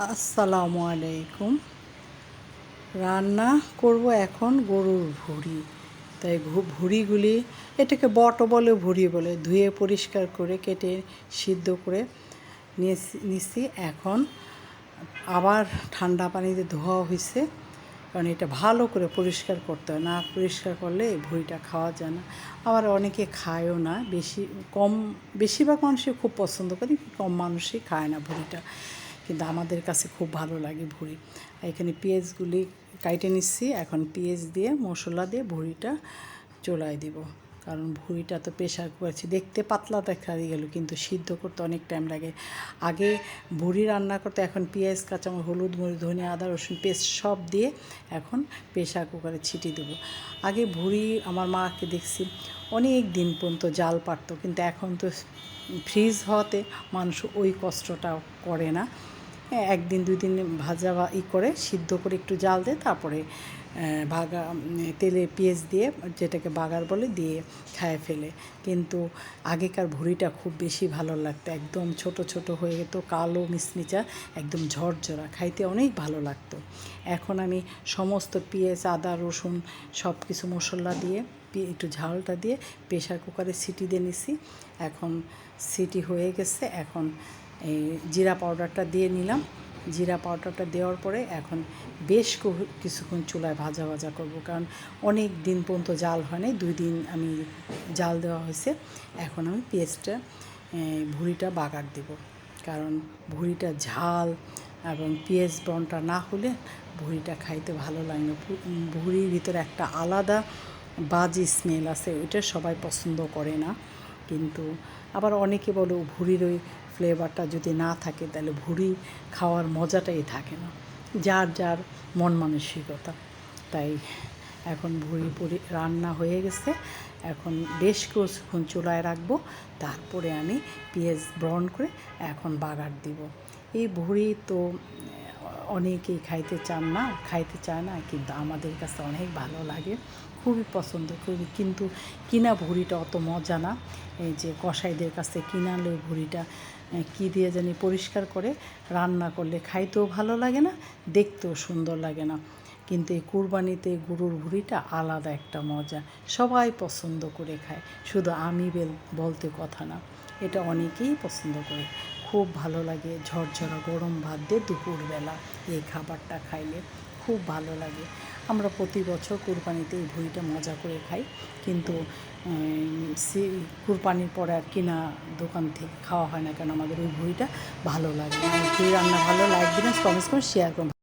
আসসালামু আলাইকুম। রান্না করব এখন গরুর ভুঁড়ি। তাই ভুঁড়িগুলি, এটাকে বটও বলে ভুঁড়ি বলে, ধুয়ে পরিষ্কার করে কেটে সিদ্ধ করে নিয়েছি। এখন আবার ঠান্ডা পানিতে ধোয়া হয়েছে, কারণ এটা ভালো করে পরিষ্কার করতে হয়, না পরিষ্কার করলে এই ভুঁড়িটা খাওয়া যায় না। আবার অনেকে খায়ও না, বেশিরভাগ মানুষই খুব পছন্দ করে, কম মানুষই খায় না ভুঁড়িটা, কিন্তু আমাদের কাছে খুব ভালো লাগে ভুঁড়ি। এখানে পেঁয়াজগুলি কাইটে নিচ্ছি, এখন পেঁয়াজ দিয়ে মশলা দিয়ে ভুঁড়িটা চুলায় দিব, কারণ ভুঁড়িটা তো প্রেশার করেছি, দেখতে পাতলা দেখা গেল কিন্তু সিদ্ধ করতে অনেক টাইম লাগে। আগে ভুঁড়ি রান্না করতে, এখন পেঁয়াজ কাঁচামরিচ হলুদ মরিচ ধনিয়া আদা রসুন পেস্ট সব দিয়ে এখন প্রেশার কুকারে ছিটিয়ে দেবো। আগে ভুঁড়ি আমার মাকে দেখছি অনেক দিন পর্যন্ত জাল পারতো, কিন্তু এখন তো ফ্রিজ হওয়াতে মানুষ ওই কষ্টটা করে না। একদিন দুই দিন ভাজা করে সিদ্ধ করে একটু জাল দিয়ে তারপরে তেলে পেঁয়াজ দিয়ে, যেটাকে বাগার বলে, দিয়ে খায় ফেলে। কিন্তু আগেকার ভুঁড়িটা খুব বেশি ভালো লাগতো, একদম ছোট ছোট হয়ে যেত, কালো মিচমিচা, একদম ঝরঝরা, খাইতে অনেক ভালো লাগতো। এখন আমি সমস্ত পেঁয়াজ আদা রসুন সব কিছু মশলা দিয়ে একটু ঝালটা দিয়ে প্রেশার কুকারে সিটি দিয়ে নিছি। এখন সিটি হয়ে গেছে, এখন এই জিরা পাউডারটা দিয়ে নিলাম। জিরা পাউডারটা দেওয়ার পরে এখন বেশ কিছুক্ষণ চুলায় ভাজা ভাজা করব, কারণ অনেক দিন পর্যন্ত জাল হয় নাই, 2 দিন আমি জাল দেওয়া হয়েছে। এখন আমি পেঁয়াজটা ভুঁড়িটা বাগার দেব, কারণ ভুঁড়িটা ঝাল এবং পেঁয়াজ ব্রনটা না হলে ভুঁড়িটা খাইতে ভালো লাগে না। ভুঁড়ির ভিতরে একটা আলাদা বাজে স্মেল আছে, ওইটা সবাই পছন্দ করে না। কিন্তু আবার অনেকে বলে ভুঁড়ির ওই ফ্লেভারটা যদি না থাকে তাহলে ভুঁড়ি খাওয়ার মজাটাই থাকে না, যার যার মন মানসিকতা। তাই এখন ভুঁড়ি রান্না হয়ে গেছে, এখন বেশ কিছুক্ষণ চুলায় রাখবো, তারপরে আমি পেঁয়াজ ব্রাউন করে এখন বাগার দিব। এই ভুঁড়ি তো অনেকেই খাইতে চায় না, কিন্তু আমাদের কাছে অনেক ভালো লাগে, খুবই পছন্দ করি। কিন্তু কিনা ভুঁড়িটা অত মজা না। এই যে কসাইদের কাছে কিনালে ভুঁড়িটা কী দিয়ে জানি পরিষ্কার করে রান্না করলে খাইতেও ভালো লাগে না, দেখতেও সুন্দর লাগে না। কিন্তু এই কুরবানিতে গরুর ভুঁড়িটা আলাদা একটা মজা, সবাই পছন্দ করে খায়, শুধু আমি বলতে কথা না, এটা অনেকেই পছন্দ করে। খুব ভালো লাগে, ঝরঝরা গরম ভাত দিয়ে দুপুরবেলা এই খাবারটা খাইলে খুব ভালো লাগে। আমরা প্রতি বছর কুরবানিতে এই ভুঁড়িটা মজা করে খাই, কিন্তু কুরবানির পরে আর কিনা দোকান থেকে খাওয়া হয় না, কেন আমাদের ওই ভুঁড়িটা ভালো লাগে। ভুঁড়ি রান্না ভালো, লাইক দিবেন, কমেন্টস করে শেয়ার করুন।